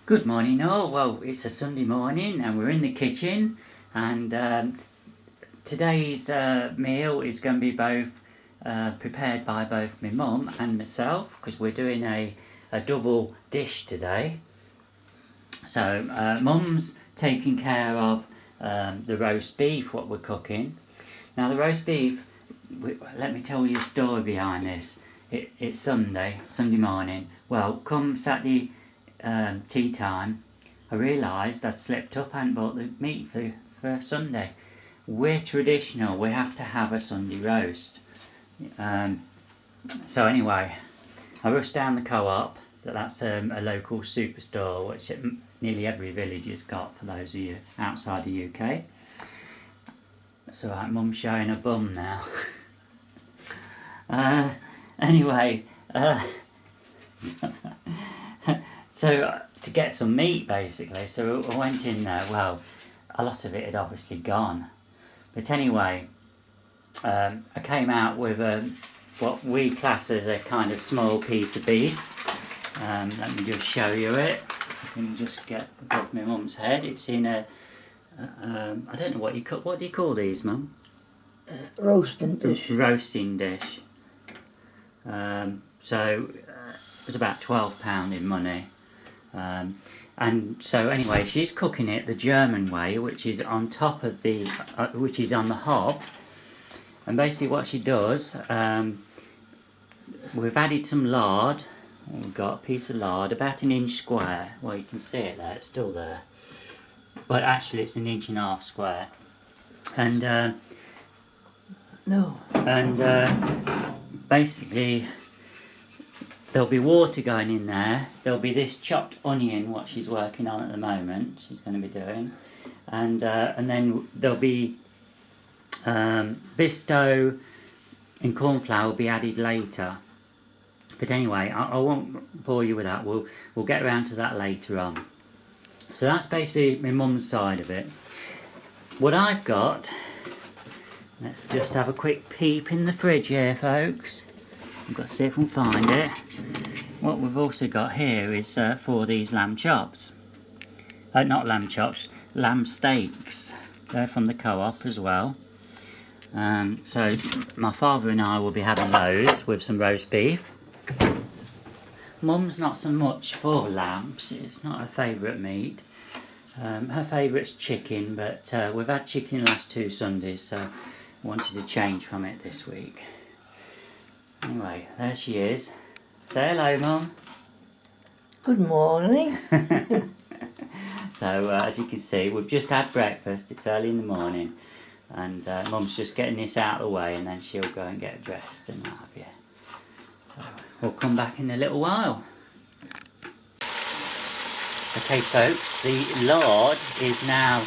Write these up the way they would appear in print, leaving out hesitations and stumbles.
Good morning all. Well, it's a Sunday morning and we're in the kitchen, and today's meal is going to be both prepared by both my mum and myself, because we're doing a double dish today. So mum's taking care of the roast beef, what we're cooking. Now the roast beef, let me tell you a story behind this. It's Sunday morning. Well, come Saturday tea time, I realised I'd slipped up and bought the meat for Sunday. We're traditional, we have to have a Sunday roast. So anyway, I rushed down the co-op, that's a local superstore which nearly every village has got for those of you outside the UK. So right, Mum's showing her bum now. Anyway, so to get some meat basically, so I went in there. Well, a lot of it had obviously gone, but anyway, I came out with what we class as a kind of small piece of beef. Let me just show you it. I can just get above my mum's head. It's in a I don't know what do you call these, Mum? Roasting dish. Roasting dish. So it was about £12 in money. And so anyway, she's cooking it the German way, which is on top of the, which is on the hob. And basically what she does, we've added some lard. We've got a piece of lard, about 1 inch square. Well, you can see it there, it's still there. But actually it's 1.5 inch square. And, basically there'll be water going in there. There'll be this chopped onion, what she's working on at the moment, she's going to be doing. And then there'll be bisto and cornflour will be added later. But anyway, I won't bore you with that. We'll get around to that later on. So that's basically my mum's side of it. What I've got, let's just have a quick peep in the fridge here, folks. I've got to see if we can find it. What we've also got here is for these lamb chops. Not lamb chops, lamb steaks. They're from the co-op as well. So my father and I will be having those with some roast beef. Mum's not so much for lamb, it's not her favourite meat. Her favourite's chicken, but we've had chicken the last 2 Sundays, so I wanted to change from it this week. Anyway, there she is. Say hello, Mum. Good morning. So as you can see, we've just had breakfast. It's early in the morning, and Mum's just getting this out of the way, and then she'll go and get dressed and what have you. So we'll come back in a little while. Okay folks, the lard is now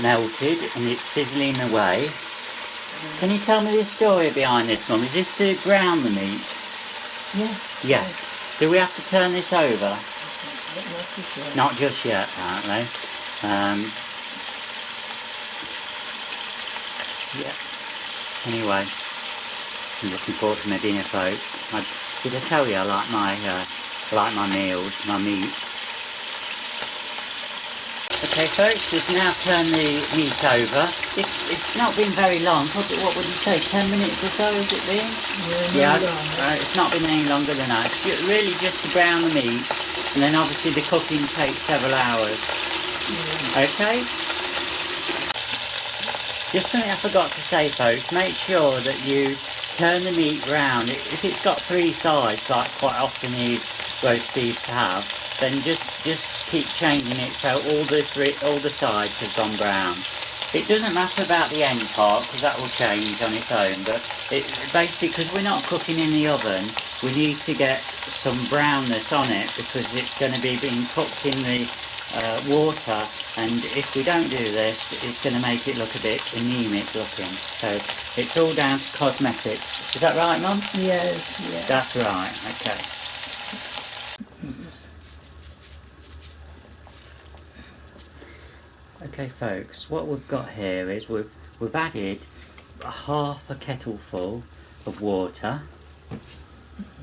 melted and it's sizzling away. Can you tell me the story behind this, Mum? Is this to brown the meat? Yes. Yes. Do we have to turn this over? Not just yet, apparently. Yeah. Anyway, I'm looking forward to my dinner, folks. Did I tell you I like my meals, my meat? Okay folks, we've now turned the meat over. It's not been very long. What would you say, 10 minutes or so has it been? Yeah, it's not been any longer than that. It's really just to brown the meat, and then obviously the cooking takes several hours. Okay? Just something I forgot to say, folks, make sure that you turn the meat round. If it's got 3 sides, like quite often these roast beef have, then just keep changing it so all the sides have gone brown. It doesn't matter about the end part, because that will change on its own, but basically, because we're not cooking in the oven, we need to get some brownness on it, because it's going to be being cooked in the water, and if we don't do this, it's going to make it look a bit anemic looking. So it's all down to cosmetics. Is that right, Mum? Yes, yes. That's right, okay. Okay folks, what we've got here is we've added half a kettleful of water.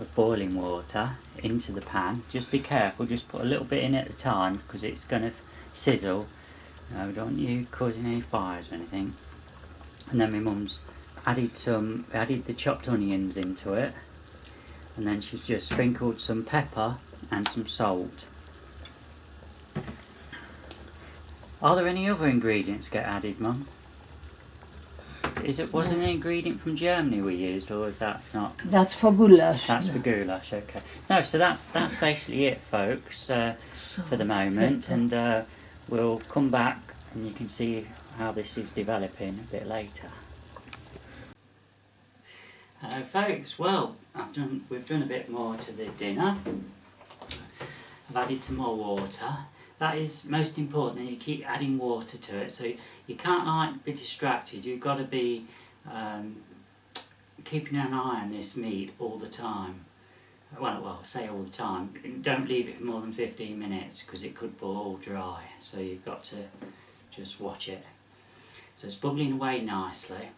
of boiling water into the pan. Just be careful, just put a little bit in at a time because it's going to sizzle. We don't want you causing any fires or anything. And then my mum's added the chopped onions into it, and then she's just sprinkled some pepper and some salt. Are there any other ingredients get added, Mum? Was an ingredient from Germany we used, or is that not? That's for goulash. That's for goulash, okay. No, so that's basically it, folks, for the moment, and we'll come back and you can see how this is developing a bit later. Folks, well, we've done a bit more to the dinner. I've added some more water. That is most important, you keep adding water to it, so you can't be distracted. You've got to be keeping an eye on this meat all the time. Well, I say all the time. Don't leave it for more than 15 minutes because it could boil dry. So you've got to just watch it. So it's bubbling away nicely.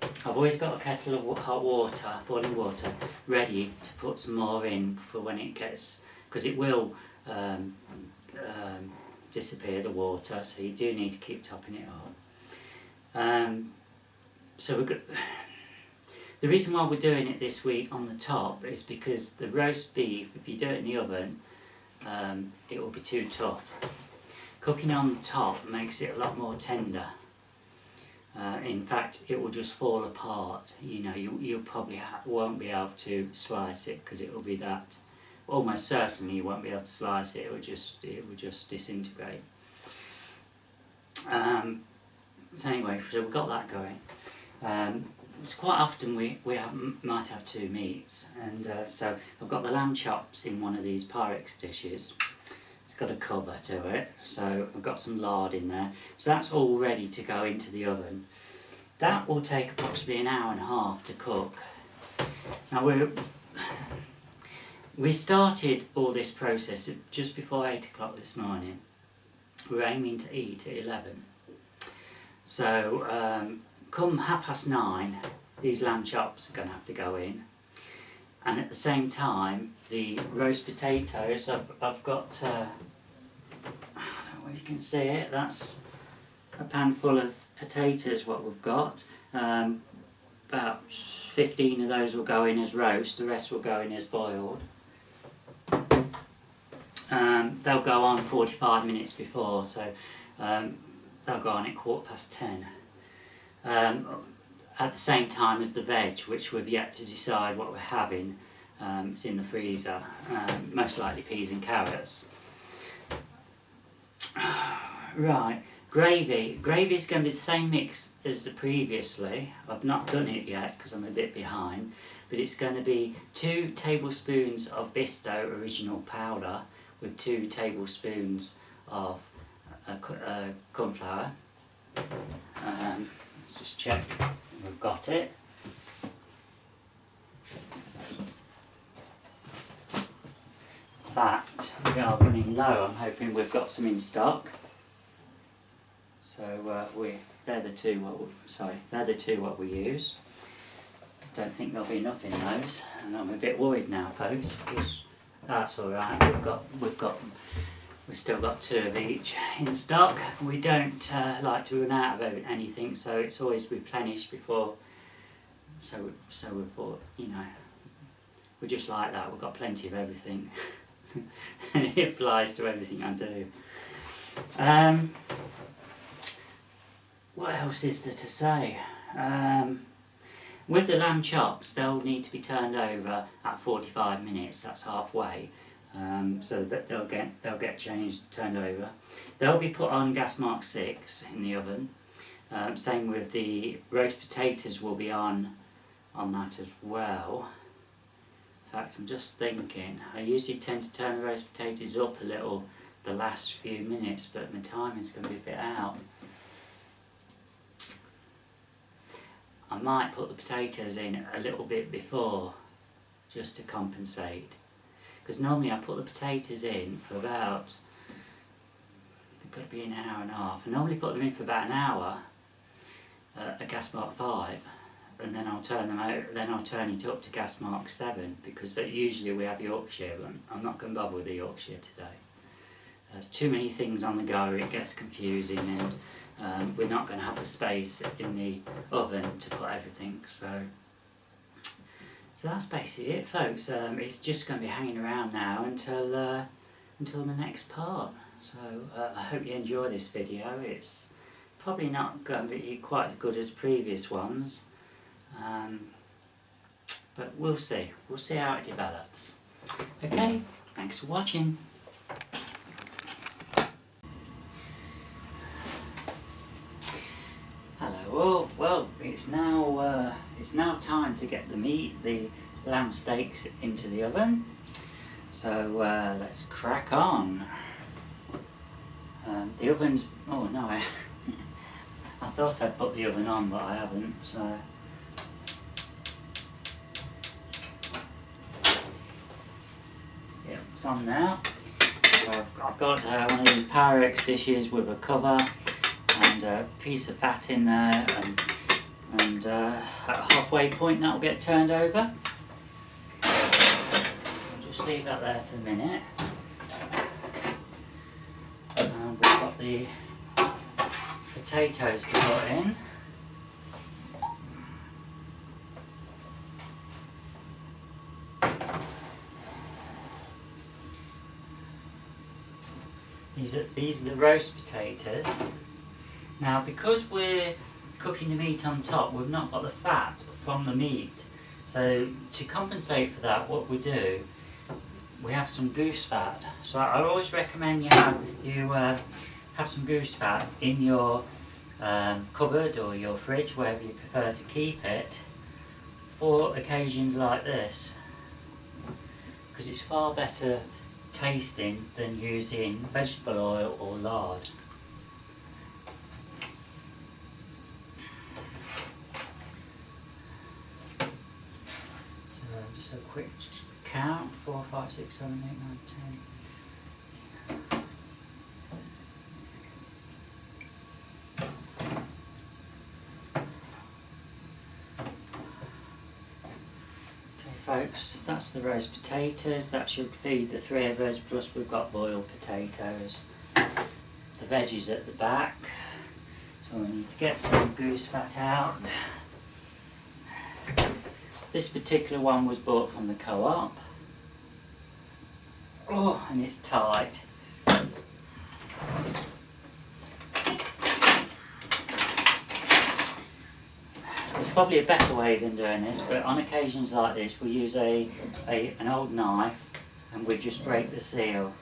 I've always got a kettle of hot water, boiling water, ready to put some more in for when it gets, because it will disappear, the water, so you do need to keep topping it up. So the reason why we're doing it this week on the top is because the roast beef, if you do it in the oven, it will be too tough. Cooking on the top makes it a lot more tender. In fact, it will just fall apart. You know, you probably won't be able to slice it because it will be that. Almost certainly you won't be able to slice it. It will just disintegrate. So anyway, so we've got that going. It's quite often we might have two meats, and so I've got the lamb chops in one of these Pyrex dishes. It's got a cover to it, so I've got some lard in there. So that's all ready to go into the oven. That will take approximately an hour and a half to cook. Now we started all this process just before 8 o'clock this morning. We're aiming to eat at 11. So come 9:30, these lamb chops are going to have to go in. And at the same time, the roast potatoes, I've got, I don't know if you can see it, that's a pan full of potatoes what we've got. About 15 of those will go in as roast, the rest will go in as boiled. They'll go on 45 minutes before, so they'll go on at 10:15. At the same time as the veg, which we've yet to decide what we're having. It's in the freezer, most likely peas and carrots. Right, gravy. Gravy is going to be the same mix as the previously. I've not done it yet because I'm a bit behind, but it's going to be 2 tablespoons of Bisto original powder with 2 tablespoons of corn flour. Let's just check we've got it. Fact, we are running low. I'm hoping we've got some in stock. So they're the two what we use. Don't think there'll be enough in those, and I'm a bit worried now, folks. Because that's all right. We've still got 2 of each in stock. We don't like to run out of anything, so it's always replenished before. So we thought, you know, we're just like that. We've got plenty of everything. And it applies to everything I do. What else is there to say? With the lamb chops, they'll need to be turned over at 45 minutes. That's halfway, so that they'll get turned over. They'll be put on gas mark 6 in the oven. Same with the roast potatoes will be on that as well. In fact, I'm just thinking, I usually tend to turn the roast potatoes up a little the last few minutes, but my timing's going to be a bit out. I might put the potatoes in a little bit before, just to compensate. Because normally I put the potatoes in for about, they've got to be an hour and a half. I normally put them in for about an hour at gas mark 5. and then I'll turn them out. Then I'll turn it up to gas mark 7 because usually we have Yorkshire. And I'm not going to bother with the Yorkshire today. There's too many things on the go. It gets confusing, and we're not going to have the space in the oven to put everything. So that's basically it, folks. It's just going to be hanging around now until the next part. So I hope you enjoy this video. It's probably not going to be quite as good as previous ones, but we'll see. We'll see how it develops. Okay, thanks for watching. Hello all. Well, it's now time to get the lamb steaks into the oven. So let's crack on. The oven's... oh no, I thought I'd put the oven on, but I haven't, so... Yep, it's on now. So I've got one of these Pyrex dishes with a cover and a piece of fat in there, and at a halfway point that will get turned over. I'll just leave that there for a minute. We've got the potatoes to put in. These are the roast potatoes. Now, because we're cooking the meat on top, we've not got the fat from the meat. So to compensate for that, what we do, we have some goose fat. So I always recommend you have some goose fat in your cupboard or your fridge, wherever you prefer to keep it, for occasions like this, because it's far better tasting than using vegetable oil or lard. So just a quick count: 4, 5, 6, 7, 8, 9, 10. Folks, that's the roast potatoes. That should feed the three of us, plus we've got boiled potatoes. The veggies at the back. So we need to get some goose fat out. This particular one was bought from the co-op. Oh, and it's tight. There's probably a better way than doing this, but on occasions like this we use an old knife and we just break the seal.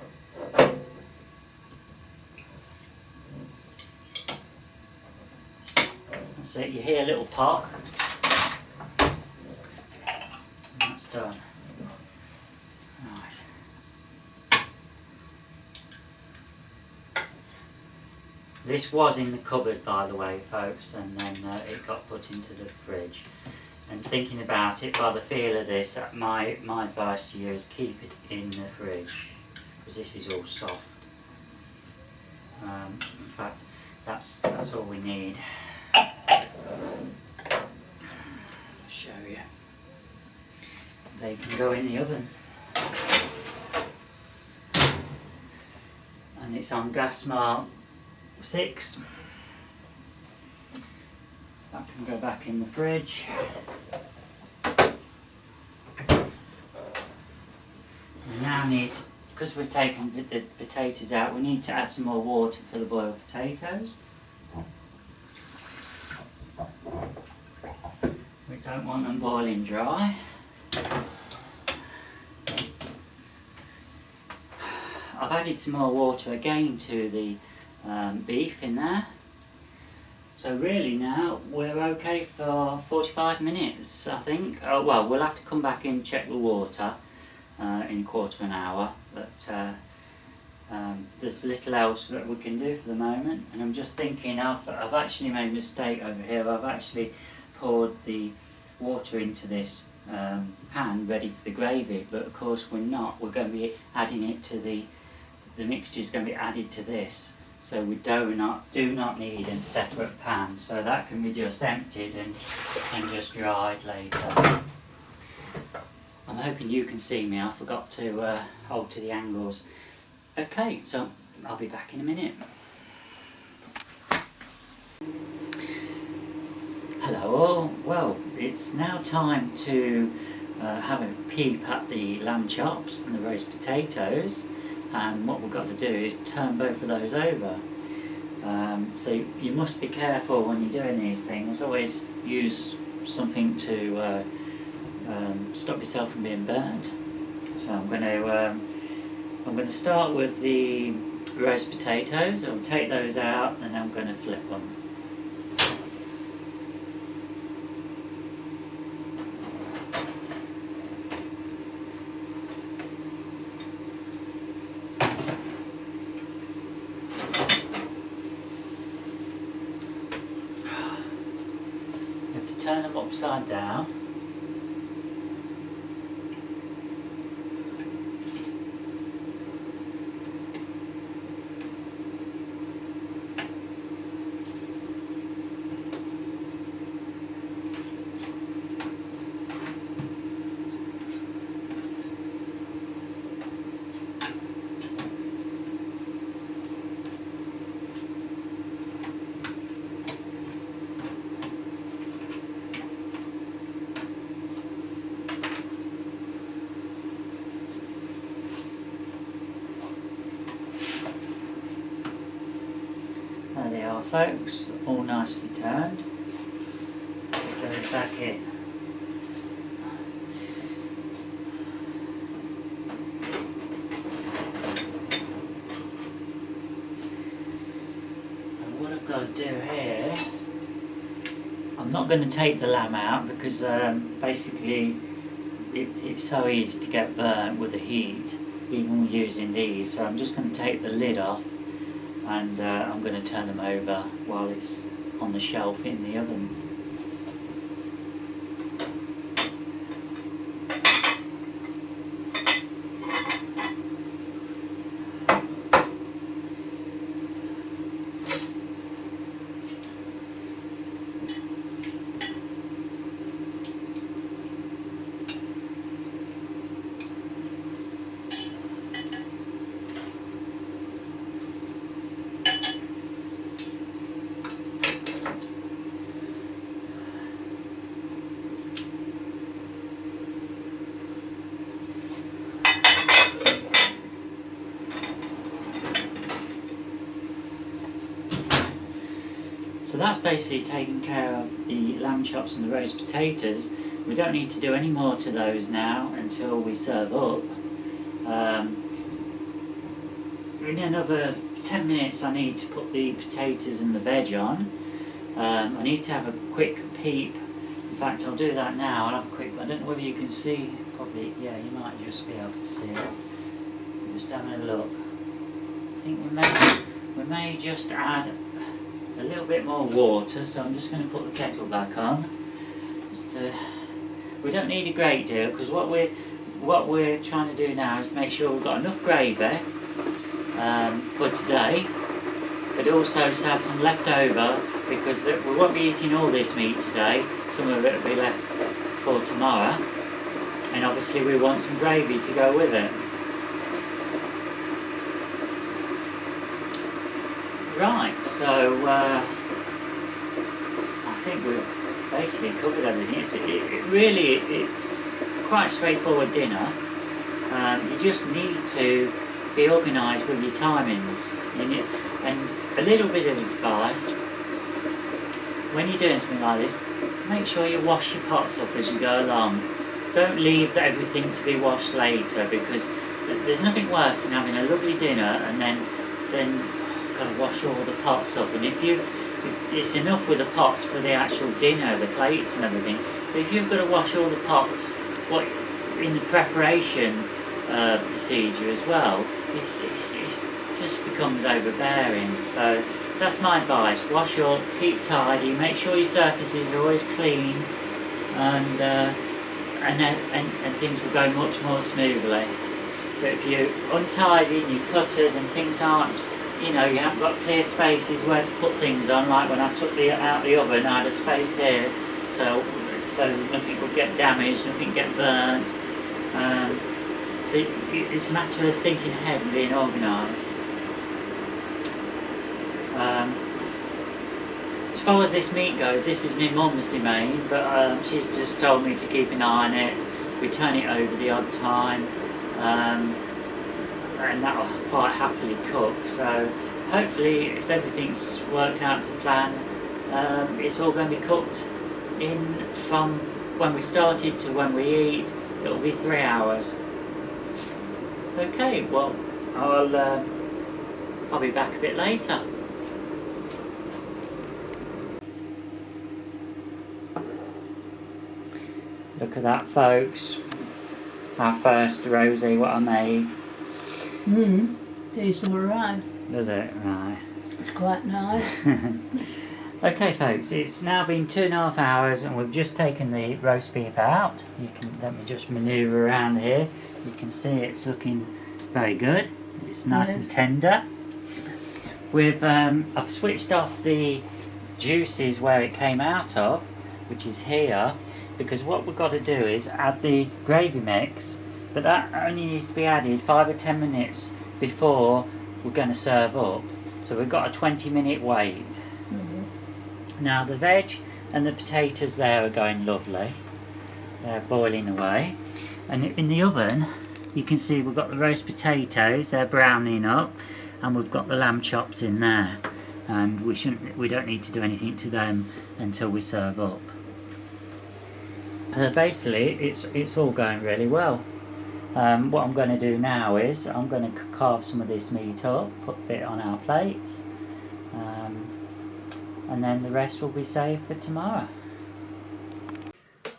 That's it, you hear a little pop, and that's done. Right. This was in the cupboard, by the way, folks, and then it got put into the fridge. And thinking about it, by the feel of this, my advice to you is keep it in the fridge, because this is all soft. In fact, that's all we need. I'll show you. They can go in the oven. And it's on gas mark 6. That can go back in the fridge. We now need, because we're taking the potatoes out, we need to add some more water for the boiled potatoes. We don't want them boiling dry. I've added some more water again to the beef in there. So really now we're okay for 45 minutes, I think. Oh, well, we'll have to come back and check the water in a quarter of an hour, but there's little else that we can do for the moment. And I'm just thinking, I've actually made a mistake over here. I've actually poured the water into this pan ready for the gravy, but of course we're not. We're going to be adding it to the mixture is going to be added to this. so we do not need a separate pan, so that can be just emptied and just dried later. I'm hoping you can see me. I forgot to alter the angles. Okay, so I'll be back in a minute. Hello all. Well, it's now time to have a peep at the lamb chops and the roast potatoes, and what we've got to do is turn both of those over. So you must be careful when you're doing these things. Always use something to stop yourself from being burnt. So I'm going to start with the roast potatoes. I'll take those out and I'm going to flip them. You have to turn them upside down. There they are, folks, all nicely turned. Put those back in. And what I've got to do here, I'm not going to take the lamb out because basically it's so easy to get burnt with the heat, even with using these. So I'm just going to take the lid off, and I'm going to turn them over while it's on the shelf in the oven. So that's basically taking care of the lamb chops and the roast potatoes. We don't need to do any more to those now until we serve up. In another 10 minutes I need to put the potatoes and the veg on. I need to have a quick peep. In fact, I'll do that now. I'll have a quick, I don't know whether you can see, probably, yeah, you might just be able to see it. I'm just having a look. I think we may just add a little bit more water, so I'm just going to put the kettle back on. We don't need a great deal, because what we're trying to do now is make sure we've got enough gravy for today, but also to have some left over, because we won't be eating all this meat today. Some of it will be left for tomorrow, and obviously we want some gravy to go with it. Right, so I think we've basically covered everything. It's quite a straightforward dinner. You just need to be organised with your timings. And a little bit of advice, when you're doing something like this, make sure you wash your pots up as you go along. Don't leave everything to be washed later, because there's nothing worse than having a lovely dinner and then got to wash all the pots up. And it's enough with the pots for the actual dinner, the plates and everything, but if you've got to wash all the pots in the preparation procedure as well, it just becomes overbearing. So that's my advice: wash up, keep tidy, make sure your surfaces are always clean, and things will go much more smoothly. But if you're untidy and you're cluttered and things aren't you know, you haven't got clear spaces where to put things on. Like when I took the out the oven, I had a space here, so nothing would get damaged, nothing get burnt. So it's a matter of thinking ahead and being organised. As far as this meat goes, this is my mum's domain, but she's just told me to keep an eye on it. We turn it over the odd time, and that'll quite happily cook. So hopefully, if everything's worked out to plan, it's all going to be cooked in from when we started to when we eat. It'll be 3 hours. Okay, well, I'll be back a bit later. Look at that, folks. Our first rosé, what I made. Tastes alright. Does it? Right. It's quite nice. Okay, folks, it's now been 2.5 hours and we've just taken the roast beef out. You can let me just manoeuvre around here. You can see it's looking very good. It's nice and tender. I've switched off the juices where it came out of, which is here, because what we've got to do is add the gravy mix, but that only needs to be added 5 or 10 minutes before we're going to serve up. So we've got a 20-minute wait. Now the veg and the potatoes there are going lovely. They're boiling away. And in the oven, you can see we've got the roast potatoes, they're browning up, and we've got the lamb chops in there. And we don't need to do anything to them until we serve up. Basically, it's all going really well. What I'm going to do now is I'm going to carve some of this meat up, put it on our plates, and then the rest will be saved for tomorrow.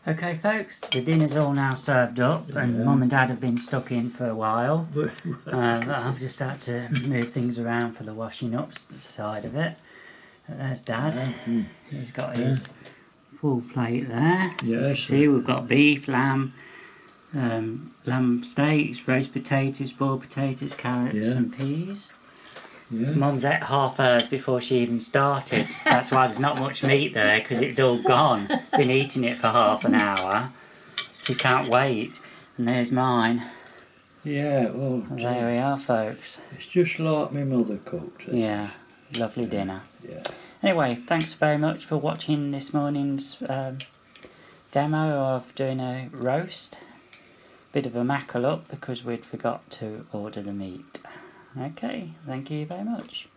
Okay, folks, the dinner's all now served up, and Mum and Dad have been stuck in for a while. I've just had to move things around for the washing up side of it. There's Dad. He's got his full plate there. Yes. See, we've got beef, lamb, lamb steaks, roast potatoes, boiled potatoes, carrots and peas. Mum's ate half hers before she even started. That's why there's not much meat there, because it's all gone. Been eating it for half an hour. She can't wait. And there's mine. Yeah, well, There we are, folks. it's just like my mother cooked it. Yeah, lovely dinner. Yeah. Anyway, thanks very much for watching this morning's demo of doing a roast. Bit of a mackle up because we'd forgot to order the meat. Okay, thank you very much.